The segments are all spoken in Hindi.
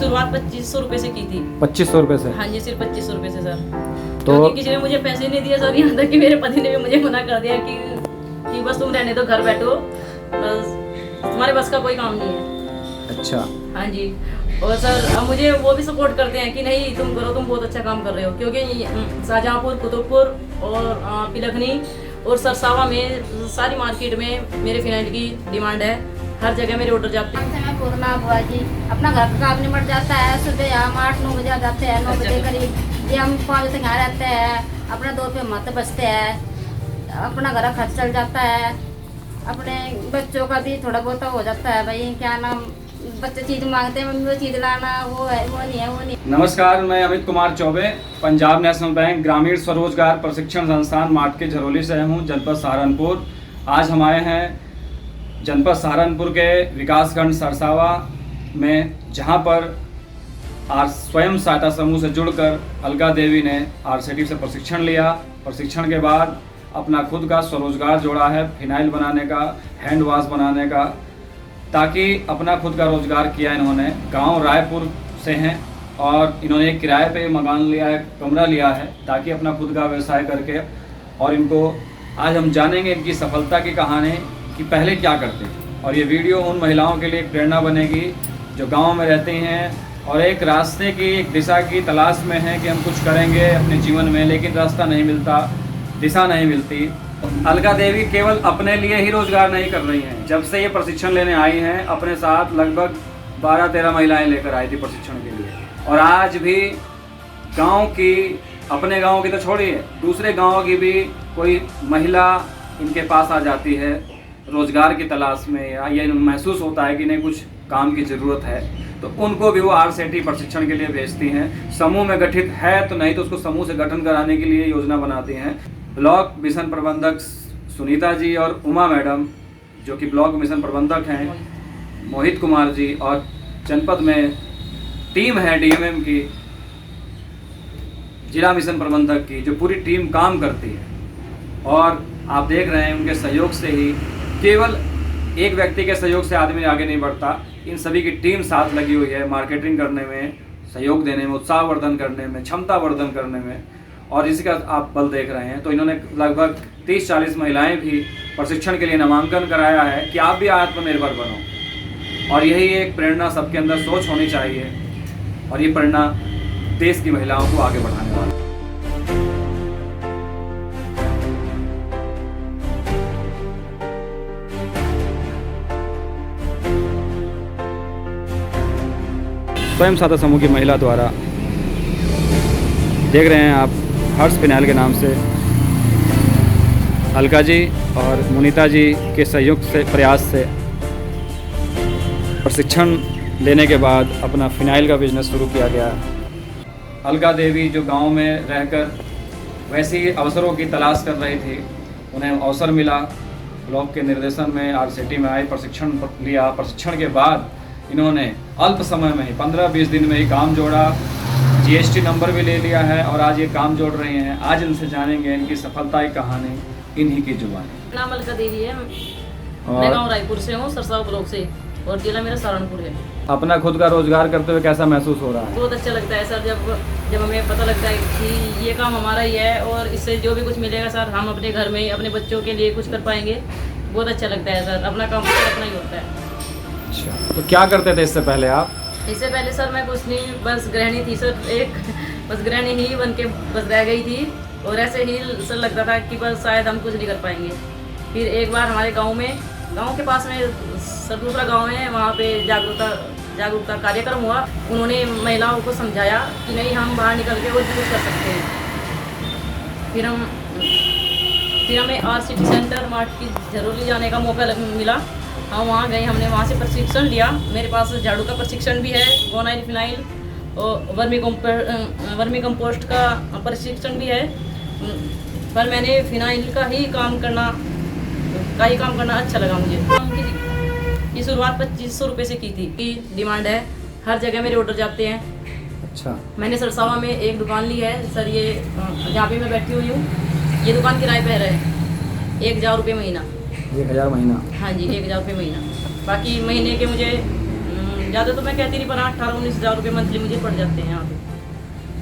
शुरुआत 2500 रुपए से की थी। 2500 रुपये से? हाँ जी, सिर्फ 2500 रुपए से सर। तो क्योंकि किसी ने मुझे पैसे नहीं दिए सर, यहाँ तक कि मेरे पति ने भी मुझे मना कर दिया कि बस तुम रहने दो, घर बैठो, बस तुम्हारे बस का कोई काम नहीं है। अच्छा। हाँ जी। और सर अब मुझे वो भी सपोर्ट करते हैं कि नहीं तुम करो, तुम बहुत अच्छा काम कर रहे हो, क्योंकि शाहजहाँपुर, कुतुबपुर और पिलखनी और सरसावा में सारी मार्केट में मेरे फिनाइल की डिमांड है। हर जगह मेरे ऑर्डर जाते हैं। मैं पूर्णा बुआ जी, अपना घर का काम निपट जाता है। सुबह हम 8-9 बजे जाते हैं, 9 बजे करीब ये हम 5 बजे तक यहाँ रहते हैं। अपना 2 रुपये मत बचते हैं, अपना घर का खर्च चल जाता है। अपने बच्चों का भी थोड़ा बहुत हो जाता है। भाई क्या नाम, बच्चे चीज़ मांगते हैं, मम्मी वो चीज़ लाना, वो है, वो नहीं है, वो नहीं। नमस्कार, मैं अमित कुमार चौबे, पंजाब नेशनल बैंक ग्रामीण स्वरोजगार प्रशिक्षण संस्थान माट के झरोली से हूँ, जनपद सहारनपुर। आज हम आए हैं जनपद सहारनपुर के विकासखंड सरसावा में, जहाँ पर स्वयं सहायता समूह से जुड़कर अलका देवी ने RCT से प्रशिक्षण लिया। प्रशिक्षण के बाद अपना खुद का स्वरोजगार जोड़ा है, फिनाइल बनाने का, हैंड वॉश बनाने का, ताकि अपना खुद का रोजगार किया। इन्होंने गांव रायपुर से हैं और इन्होंने एक किराए पे मकान लिया है, कमरा लिया है, ताकि अपना खुद का व्यवसाय करके। और इनको आज हम जानेंगे इनकी सफलता की कहानी कि पहले क्या करते थे। और ये वीडियो उन महिलाओं के लिए एक प्रेरणा बनेगी जो गाँव में रहती हैं और एक रास्ते की, एक दिशा की तलाश में हैं कि हम कुछ करेंगे अपने जीवन में, लेकिन रास्ता नहीं मिलता, दिशा नहीं मिलती। अलका देवी केवल अपने लिए ही रोजगार नहीं कर रही हैं। जब से ये प्रशिक्षण लेने आई हैं, अपने साथ लगभग 12-13 महिलाएं लेकर आई थी प्रशिक्षण के लिए। और आज भी गांव की, अपने गांव की तो छोड़िए, दूसरे गांव की भी कोई महिला इनके पास आ जाती है रोजगार की तलाश में, या ये महसूस होता है कि नहीं कुछ काम की ज़रूरत है, तो उनको भी वो RCT प्रशिक्षण के लिए भेजती हैं। समूह में गठित है तो नहीं तो उसको समूह से गठन कराने के लिए योजना बनाती हैं। ब्लॉक मिशन प्रबंधक सुनीता जी और उमा मैडम, जो कि ब्लॉक मिशन प्रबंधक हैं, मोहित कुमार जी, और जनपद में टीम है DMM की, जिला मिशन प्रबंधक की, जो पूरी टीम काम करती है। और आप देख रहे हैं उनके सहयोग से ही, केवल एक व्यक्ति के सहयोग से आदमी आगे नहीं बढ़ता, इन सभी की टीम साथ लगी हुई है मार्केटिंग करने में, सहयोग देने में, उत्साहवर्धन करने में, क्षमता वर्धन करने में। और इसका आप बल देख रहे हैं। तो इन्होंने लगभग 30-40 महिलाएं भी प्रशिक्षण के लिए नामांकन कराया है कि आप भी आत्मनिर्भर बनो। और यही एक प्रेरणा, सबके अंदर सोच होनी चाहिए, और ये प्रेरणा देश की महिलाओं को आगे बढ़ाने वाली। स्वयं सहायता समूह की महिला द्वारा, देख रहे हैं आप, हर्ष फिनाइल के नाम से अलका जी और मुनीता जी के संयुक्त से प्रयास से प्रशिक्षण लेने के बाद अपना फिनाइल का बिजनेस शुरू किया गया। अलका देवी जो गांव में रहकर वैसे ही अवसरों की तलाश कर रही थी, उन्हें अवसर मिला, ब्लॉक के निर्देशन में RCT में आए, प्रशिक्षण लिया। प्रशिक्षण के बाद इन्होंने अल्प समय में ही 15-20 दिन में ही काम जोड़ा, GST नंबर भी ले लिया है, और आज ये काम जोड़ रहे हैं। आज इनसे जानेंगे इनकी सफलता की कहानी इन्हीं की जुबानी। नाम अलका देवी है, मैं गाँव रायपुर से हूँ, सरसावा ब्लॉक से, और जिला मेरा सहारनपुर है। अपना खुद का रोजगार करते हुए कैसा महसूस हो रहा है? बहुत अच्छा लगता है सर, जब हमें पता लगता है कि ये काम हमारा ही है और इससे जो भी कुछ मिलेगा सर, हम अपने घर में अपने बच्चों के लिए कुछ कर पाएंगे। बहुत अच्छा लगता है सर, अपना काम अपना ही होता है। अच्छा, तो क्या करते थे इससे पहले आप? इससे पहले सर मैं कुछ नहीं, बस गृहिणी थी सर, एक बस गृहिणी ही बन के बस रह गई थी, और ऐसे ही सर लगता था कि बस शायद हम कुछ नहीं कर पाएंगे। फिर एक बार हमारे गांव के पास में सर दूसरा गांव है, वहाँ पे जागरूकता कार्यक्रम हुआ। उन्होंने महिलाओं को समझाया कि नहीं, हम बाहर निकल के और भी कुछ कर सकते हैं। फिर हमें RCT सेंटर मार्ट की झरोली जाने का मौका मिला। हम वहाँ गए, हमने वहाँ से प्रशिक्षण लिया। मेरे पास झाड़ू का प्रशिक्षण भी है, गोनाइल फिनाइल और वर्मी कंपोस्ट का प्रशिक्षण भी है। पर मैंने फिनाइल का ही काम करना अच्छा लगा मुझे। ये शुरुआत 2500 रुपये से की थी, की डिमांड है, हर जगह मेरे ऑर्डर जाते हैं। अच्छा। मैंने सरसावा में एक दुकान ली है सर, ये जहाँ पे मैं बैठी हुई हूँ, ये दुकान किराए पे है, 1000 रुपये महीना। 1000 महीना? हाँ जी, 1000 रुपये महीना। बाकी महीने के मुझे ज़्यादा तो मैं कहती नहीं, पर 18-19 हज़ार रुपये मंथली मुझे पड़ जाते हैं यहाँ पे।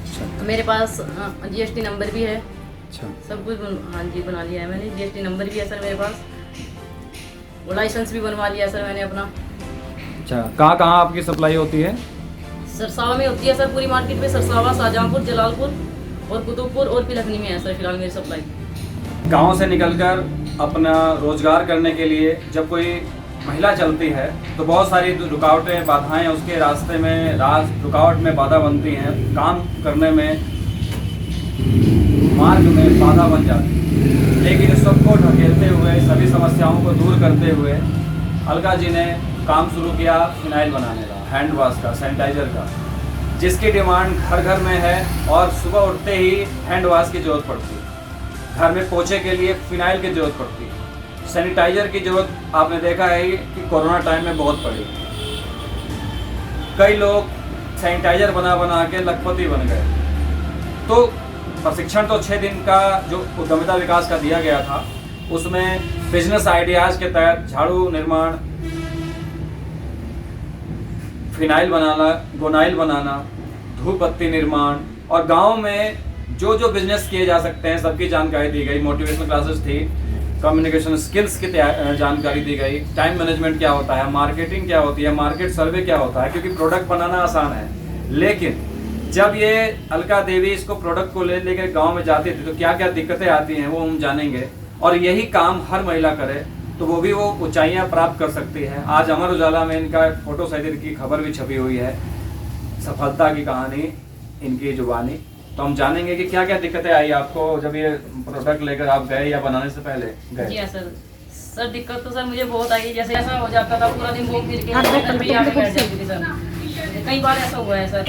अच्छा मेरे पास GST नंबर भी है, अच्छा सब कुछ हाँ जी बना लिया है मैंने। GST नंबर भी है सर मेरे पास, वो लाइसेंस भी बनवा लिया सर मैंने अपना। अच्छा, कहाँ कहाँ आपकी सप्लाई होती है? सरसावा में होती है सर पूरी मार्केट में, सरसावा, शाहजहाँपुर, जलालपुर और कुतुबपुर और पिलखनी में है सर फिलहाल मेरी सप्लाई। गांव से निकलकर अपना रोजगार करने के लिए जब कोई महिला चलती है तो बहुत सारी रुकावटें, बाधाएं उसके रास्ते में, रुकावट में बाधा बनती हैं, काम करने में, मार्ग में बाधा बन जाती है। लेकिन इस सबको ढकेलते हुए, सभी समस्याओं को दूर करते हुए अलका जी ने काम शुरू किया फिनाइल बनाने का, हैंड वॉश का, सैनिटाइजर का, जिसकी डिमांड घर घर में है। और सुबह उठते ही हैंड वॉश की ज़रूरत पड़ती है, घर में पोछे के लिए फिनाइल की ज़रूरत पड़ती है, सैनिटाइजर की ज़रूरत आपने देखा है कि कोरोना टाइम में बहुत पड़ी। कई लोग सैनिटाइजर बना बना के लखपति बन गए। तो प्रशिक्षण तो 6 दिन का जो उद्यमिता विकास का दिया गया था, उसमें बिजनेस आइडियाज़ के तहत झाड़ू निर्माण, फिनाइल बनाना, गोनाइल बनाना, धूप बत्ती निर्माण और गांव में जो जो बिजनेस किए जा सकते हैं सबकी जानकारी दी गई। मोटिवेशनल क्लासेस थी, कम्युनिकेशन स्किल्स की जानकारी दी गई, टाइम मैनेजमेंट क्या होता है, मार्केटिंग क्या होती है, मार्केट सर्वे क्या होता है। क्योंकि प्रोडक्ट बनाना आसान है, लेकिन जब ये अलका देवी इसको प्रोडक्ट को लेकर गाँव में जाती थी तो क्या क्या दिक्कतें आती हैं वो हम जानेंगे। और यही काम हर महिला करे तो वो भी वो ऊंचाइयां प्राप्त कर सकती है। आज अमर उजाला में इनका फोटो सहित की खबर भी छपी हुई है, सफलता की कहानी इनकी जुबानी। तो हम जानेंगे कि क्या क्या दिक्कतें आई आपको जब ये प्रोडक्ट लेकर आप गए या बनाने से पहले गए। जी हाँ सर दिक्कत तो सर मुझे बहुत आई। जैसे ऐसा हो जाता था पूरा दिन घूम फिर के होटल पे आके बैठ जाती थी सर, कई बार ऐसा हुआ है सर।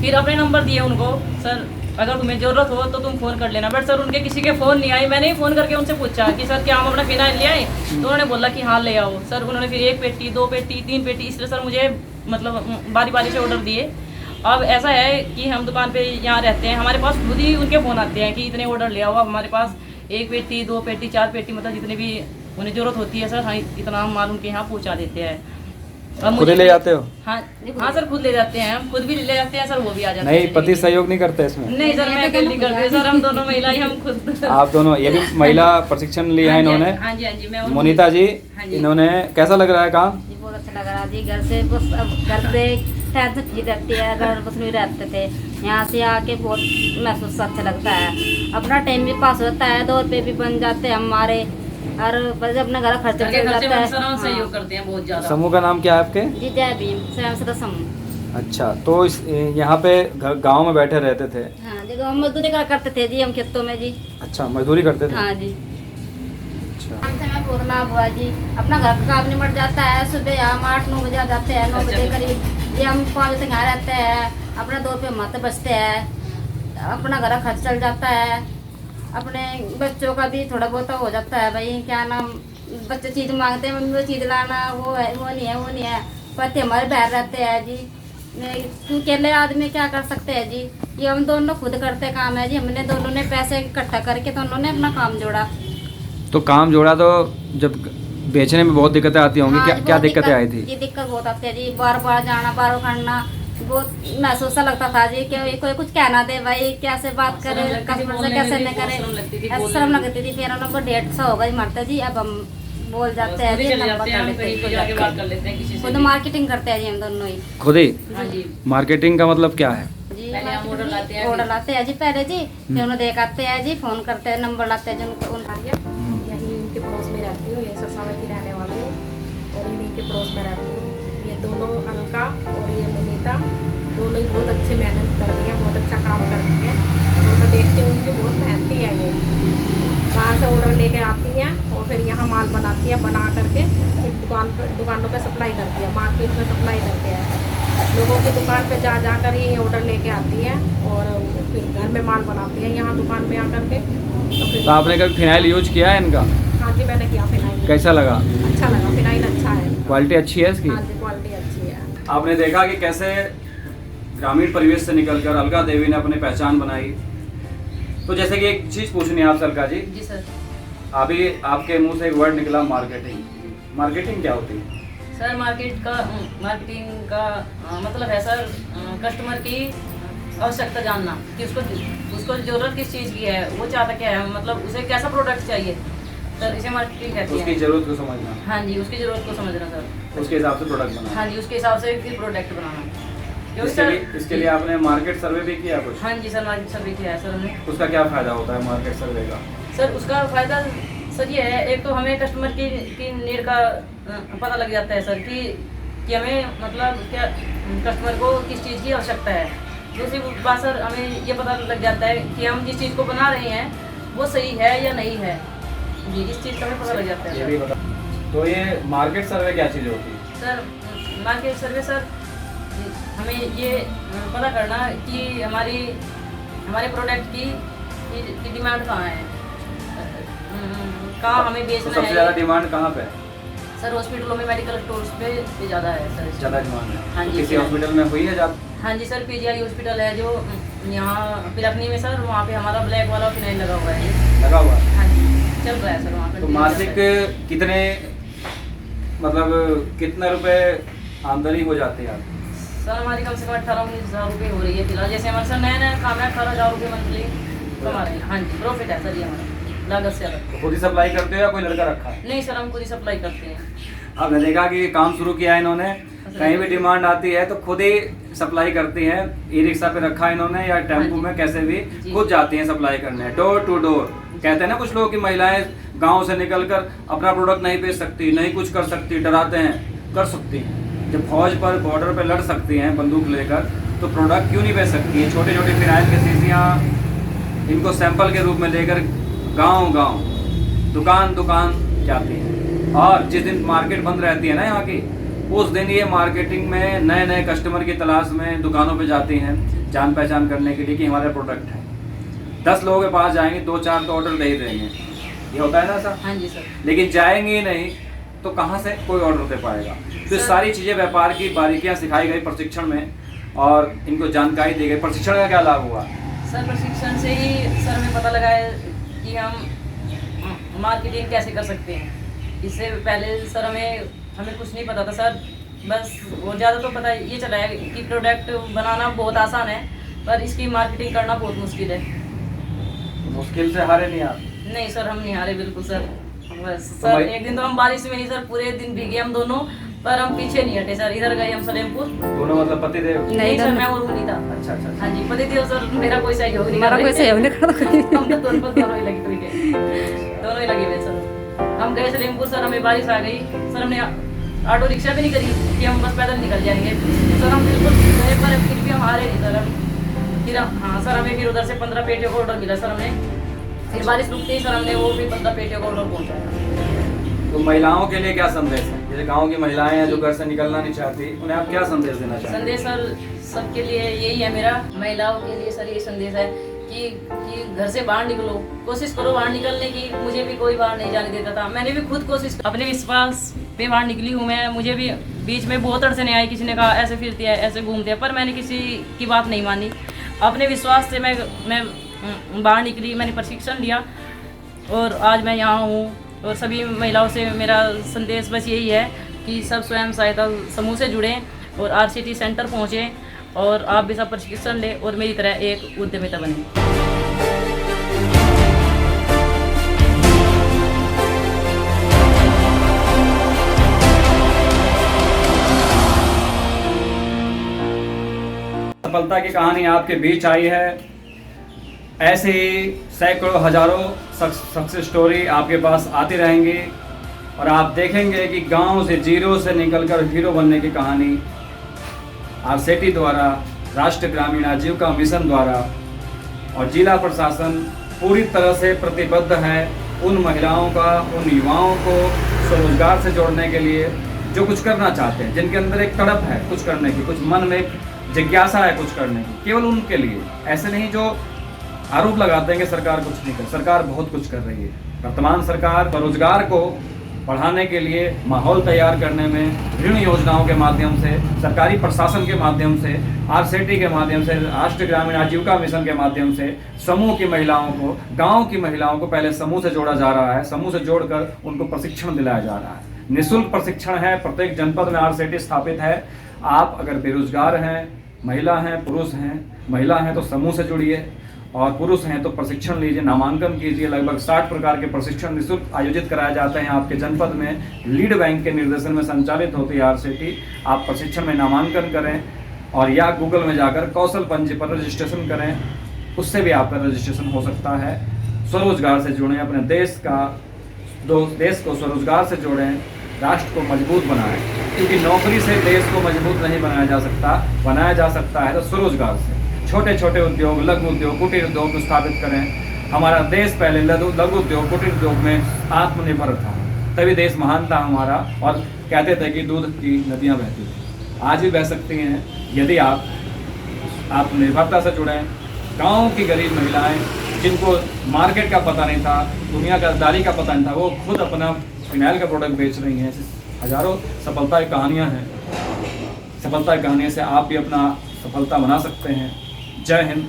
फिर अपने नंबर दिए उनको, सर अगर तुम्हें ज़रूरत हो तो तुम फ़ोन कर लेना। बट सर उनके किसी के फ़ोन नहीं आई। मैंने ही फ़ोन करके उनसे पूछा कि सर क्या हम अपना फिनाइल ले आए, तो उन्होंने बोला कि हाँ ले आओ। सर उन्होंने फिर 1 पेटी, 2 पेटी, 3 पेटी, इसलिए सर मुझे मतलब बारी बारी से ऑर्डर दिए। अब ऐसा है कि हम दुकान पे यहाँ रहते हैं, हमारे पास खुद ही उनके फ़ोन आते हैं कि इतने ऑर्डर ले आओ। हमारे पास 1 पेटी, 2 पेटी, 4 पेटी, मतलब जितने भी उन्हें ज़रूरत होती है सर, हाँ इतना हम माल उनके यहाँ पहुँचा देते हैं। खुद ही ले जाते हो? हाँ हाँ सर खुद ले जाते हैं, हम खुद भी ले जाते हैं सर, वो भी आ जाते हैं। नहीं, पति सहयोग नहीं करते इसमें? नहीं सर मैं अकेली करती हूँ सर, हम दोनों महिला ही, हम खुद। आप दोनों? ये भी महिला प्रशिक्षण लिया है इन्होंने? हाँ जी मैं मोनिता जी, इन्होंने कैसा लग रहा है काम? जी बहुत अच्छा लग रहा जी। घर से बस अब घर से टेंशन फ्री रहती है, घर बस में रहते थे, यहाँ से आके बहुत महसूस अच्छा लगता है। अपना टाइम भी पास होता है, 2 रुपये भी बन जाते हैं हमारे, और बस अपना घर खर्च चल जाता है। सर हम सहयोग करते हैं बहुत ज़्यादा। समूह का नाम क्या है आपके? जी जय भीम स्वयं सदा समूह। अच्छा, तो यहाँ पे गांव में बैठे रहते थे? हाँ जी, हम मजदूरी करते थे जी, हम खेतों में जी। अच्छा, मजदूरी करते थे? हाँ जी। अच्छा, काम से मैं बहुत लाभ हुआ जी। अपना घर का काम निपट जाता है, सुबह हम 8-9 बजे आ जाते हैं, 9 बजे करीब जी हम 5 बजे तक यहाँ रहते हैं। अपना 2 रुपये मत बचते हैं, अपना घर खर्च चल जाता है, अपने बच्चों का भी थोड़ा बहुत हो जाता है। भाई क्या नाम, बच्चे चीज़ मांगते हैं, मम्मी वो चीज़ लाना, वो है, वो नहीं है, वो नहीं है, पति हमारे बाहर रहते हैं जी। अकेले आदमी क्या कर सकते हैं जी, ये हम दोनों खुद करते काम है जी। हमने दोनों ने पैसे इकट्ठा करके दोनों ने अपना काम जोड़ा। तो काम जोड़ा, तो जब बेचने में बहुत दिक्कतें आती होंगी, क्या क्या दिक्कतें आई थी? जी दिक्कत बहुत आती है जी, बार बार जाना, बार करना, बहुत महसूस सा लगता था जी कि कोई कुछ कहना दे, भाई कैसे बात करे, कस्टमर से कैसे न करे, ऐसा शर्म लगती थी। फिर उनको 150 होगा ही मरता जी, अब हम बोल जाते हैं जी, खुद मार्केटिंग करते हैं जी, हम दोनों ही खुद ही? हाँ जी। मार्केटिंग का मतलब क्या है? जी पहले हम ऑर्डर लाते हैं, ऑर्डर लाते हैं जी पहले जी, फिर उन्हें देखाते हैं जी, फोन करते हैं, नंबर लाते हैं जो यही इनके पड़ोस में रहती हूँ, ये सरसावा की रहने वाली हूँ और इन्हीं के पड़ोस में रहती हूँ। ये दोनों अलका और ये मोनिता दोनों ही बहुत अच्छे मेहनत कर रही हैं, बहुत अच्छा काम करती हैं। और मैं देखती हूँ उनकी बहुत मेहनती है ये, वहाँ से ऑर्डर लेके आती हैं और फिर यहाँ माल बनाती है, बना करके फिर दुकानों पे सप्लाई करती है, मार्केट में सप्लाई करते हैं। लोगों की दुकान पे जा कर ये ऑर्डर लेके आती है और फिर घर में माल बनाती है यहाँ दुकान में आकर के। तो आपने कभी फिनाइल यूज किया है इनका? हाँ जी मैंने किया फिनाइल। कैसा लगा? अच्छा लगा, फिनाइल अच्छा है, क्वालिटी अच्छी है इसकी? हाँ जी क्वालिटी अच्छी है। आपने देखा कि कैसे ग्रामीण परिवेश से निकलकर अलका देवी ने अपनी पहचान बनाई। तो जैसे कि एक चीज़ पूछनी है आपसे अलका जी। जी सर। अभी आपके मुंह से एक वर्ड निकला, मार्केटिंग। मार्केटिंग क्या होती है? सर मार्केटिंग का मतलब है सर कस्टमर की आवश्यकता जानना कि उसको ज़रूरत किस चीज़ की है, वो चाहता क्या है, मतलब उसे कैसा प्रोडक्ट चाहिए सर, इसे मार्केटिंग कहते हैं। उसकी ज़रूरत को समझना। हाँ जी, उसकी ज़रूरत को समझना सर, उसके हिसाब से प्रोडक्ट बनाना। हाँ जी, उसके हिसाब से फिर प्रोडक्ट बनाना। इसके लिए आपने मार्केट सर्वे भी किया कुछ? हाँ जी सर, मार्केट सर्वे किया है सर हमने। उसका क्या फ़ायदा होता है मार्केट सर्वे का? सर उसका फ़ायदा सर ये है, एक तो हमें कस्टमर की नीड का पता लग जाता है सर कि हमें मतलब क्या कस्टमर को किस चीज़ की आवश्यकता है। दूसरी बात सर, हमें ये पता लग जाता है कि हम जिस चीज़ को बना रहे हैं वो सही है या नहीं है जी, इस चीज़ का हमें पता लग जाता है। ये भी बता। तो ये मार्केट सर्वे क्या चीज़ होती है? सर मार्केट सर्वे सर हमें ये पता करना कि हमारे प्रोडक्ट की डिमांड कहाँ है, कहाँ हमें तो बेचना सबसे है। ज़्यादा डिमांड कहाँ पे है? सर हॉस्पिटलों में, मेडिकल स्टोर्स पे ज़्यादा है सर। ज़्यादा डिमांड है। हाँ तो जी, किसी सर। हॉस्पिटल में हुई है जब? हाँ जी सर, पीजीआई हॉस्पिटल है जो यहाँ पिलखनी में सर, वहाँ पे हमारा ब्लैक वाला फिनाइल लगा हुआ है। लगा हुआ है? हाँ जी, चल रहा है सर वहाँ पे। तो मासिक कितने मतलब कितने रुपए आमदनी हो जाती है आपकी? सर हमारी कम से कम 18-19 हज़ार रुपये हो रही है फिलहाल। जैसे हमारे सर नया काम है, 18,000 रुपये मंथली कमा रहे हैं। हाँ जी, प्रॉफिट है सर ये हमारा लागत से अलग। तो खुद ही सप्लाई करते हो या कोई लड़का रखा है? नहीं सर, हम खुद ही सप्लाई करते हैं। आपने देखा कि काम शुरू किया है इन्होंने, कहीं भी डिमांड आती है तो खुद ही सप्लाई करती हैं। ई रिक्शा पे रखा है इन्होंने या टेम्पो में, कैसे भी खुद जाती हैं सप्लाई करने, डोर टू डोर। कहते हैं ना कुछ लोग कि महिलाएं गांव से निकलकर अपना प्रोडक्ट नहीं बेच सकती, नहीं कुछ कर सकती, डराते हैं। कर सकती हैं। जब फौज पर बॉर्डर पर लड़ सकती हैं बंदूक लेकर, तो प्रोडक्ट क्यों नहीं बेच सकती हैं? छोटे छोटे फिनाइल की शीशियाँ इनको सैंपल के रूप में लेकर गांव-गांव, दुकान जाती हैं। और जिस दिन मार्केट बंद रहती है ना यहाँ की, उस दिन ये मार्केटिंग में नए नए कस्टमर की तलाश में दुकानों पे जाती हैं, जान पहचान करने के लिए कि हमारा प्रोडक्ट है। 10 लोगों के पास जाएंगे, 2-4 तो ऑर्डर दे ही देंगे, ये होता है ना सर? हाँ जी सर। लेकिन जाएंगे ही नहीं तो कहाँ से कोई ऑर्डर दे पाएगा? तो सारी चीज़ें व्यापार की बारीकियाँ सिखाई गई प्रशिक्षण में और इनको जानकारी दी गई। प्रशिक्षण का क्या लाभ हुआ? सर प्रशिक्षण से ही सर हमें पता लगा है कि हम मार्केटिंग कैसे कर सकते हैं। इससे पहले सर हमें कुछ नहीं पता था सर, बस और ज़्यादा तो पता ये चला है कि प्रोडक्ट बनाना बहुत आसान है, पर इसकी मार्केटिंग करना बहुत मुश्किल है। मुश्किल से हारे नहीं आप? नहीं सर, हम नहीं हारे बिल्कुल सर। बस सर एक दिन तो हम बारिश में नहीं सर, पूरे दिन भीगे हम दोनों, पर हम पीछे नहीं हटे सर। इधर गए हम सलेमपुर। दोनों मतलब पति देव? नहीं सर, मैं और नहीं था। अच्छा अच्छा। हाँ जी, पति देव सर मेरा कोई सहयोग नहीं, हमारा कोई सहयोग नहीं करता। हम तो दोनों ही लगे हुए, दोनों ही लगे हुए सर। हम गए सलेमपुर सर, हमें बारिश आ गई सर, हमने ऑटो रिक्शा भी नहीं करी कि हम बस पैदल निकल जाएंगे सर। हम बिल्कुल गए पर फिर भी हम हारे नहीं सर। फिर हाँ सर, हमें फिर उधर से 15 पेटियों का ऑर्डर मिला सर। हमने फिर बारिश रुकते ही सर हमने वो भी 15 पेटियों का ऑर्डर पहुँचाया। तो महिलाओं के लिए क्या संदेश है? जैसे गांव की महिलाएं हैं जो घर से निकलना नहीं चाहती, उन्हें आप क्या संदेश देना चाहते हैं? संदेश सर सबके लिए यही है मेरा, महिलाओं के लिए सर ये संदेश है कि घर से बाहर निकलो, कोशिश करो बाहर निकलने की। मुझे भी कोई बाहर नहीं जाने देता था, मैंने भी खुद कोशिश, अपने विश्वास पे बाहर निकली हूँ मैं। मुझे भी बीच में बहुत अड़चने आई, किसी ने कहा ऐसे फिरती है, ऐसे घूमते हैं, पर मैंने किसी की बात नहीं मानी। अपने विश्वास से मैं बाहर निकली, मैंने प्रशिक्षण लिया और आज मैं यहाँ हूँ। और सभी महिलाओं से मेरा संदेश बस यही है कि सब स्वयं सहायता समूह से जुड़ें और RCT सेंटर पहुँचें और आप भी सब प्रशिक्षण लें और मेरी तरह एक उद्यमिता बनें। सफलता की कहानी आपके बीच आई है। ऐसे ही सैकड़ों हजारों सक्सेस स्टोरी आपके पास आती रहेंगी और आप देखेंगे कि गांव से जीरो से निकलकर हीरो बनने की कहानी RCT द्वारा, राष्ट्रीय ग्रामीण आजीविका मिशन द्वारा और जिला प्रशासन पूरी तरह से प्रतिबद्ध है उन महिलाओं का, उन युवाओं को स्वरोजगार से जोड़ने के लिए जो कुछ करना चाहते हैं, जिनके अंदर एक तड़प है कुछ करने की, कुछ मन में एक जिज्ञासा है कुछ करने की, केवल उनके लिए। ऐसे नहीं जो आरोप लगाते हैं कि सरकार कुछ नहीं कर, सरकार बहुत कुछ कर रही है। वर्तमान सरकार स्वरोजगार को बढ़ाने के लिए माहौल तैयार करने में ऋण योजनाओं के माध्यम से, सरकारी प्रशासन के माध्यम से, RCT के माध्यम से, राष्ट्रीय ग्रामीण आजीविका मिशन के माध्यम से समूह की महिलाओं को, गांव की महिलाओं को पहले समूह से जोड़ा जा रहा है। समूह से जोड़कर उनको प्रशिक्षण दिलाया जा रहा है निःशुल्क प्रशिक्षण है। प्रत्येक जनपद में RCT स्थापित है। आप अगर बेरोजगार हैं, महिला हैं, पुरुष हैं, महिला हैं तो समूह से जुड़िए और पुरुष हैं तो प्रशिक्षण लीजिए, नामांकन कीजिए। लगभग 60 प्रकार के प्रशिक्षण निःशुल्क आयोजित कराए जाते हैं आपके जनपद में। लीड बैंक के निर्देशन में संचालित होती है RCT। आप प्रशिक्षण में नामांकन करें और या गूगल में जाकर कौशल पंजी पर रजिस्ट्रेशन करें, उससे भी आपका रजिस्ट्रेशन हो सकता है। स्वरोजगार से जुड़ें, अपने देश को स्वरोजगार से जोड़ें, राष्ट्र को मजबूत बनाएं, क्योंकि नौकरी से देश को मजबूत नहीं बनाया जा सकता है तो स्वरोजगार से। छोटे छोटे उद्योग, लघु उद्योग, कुटीर उद्योग स्थापित करें। हमारा देश पहले लघु उद्योग, कुटीर उद्योग में आत्मनिर्भर था, तभी देश महान था हमारा, और कहते थे कि दूध की नदियाँ बहती थी, आज भी बह सकती हैं यदि आप आत्मनिर्भरता से जुड़ें। गाँव की गरीब महिलाएं जिनको मार्केट का पता नहीं था, दुनियादारी का पता नहीं था, वो खुद अपना फिनाइल का प्रोडक्ट बेच रही हैं। हजारों सफलता की कहानियाँ हैं। सफलता की कहानियों से आप भी अपना सफलता बना सकते हैं। जय हिंद।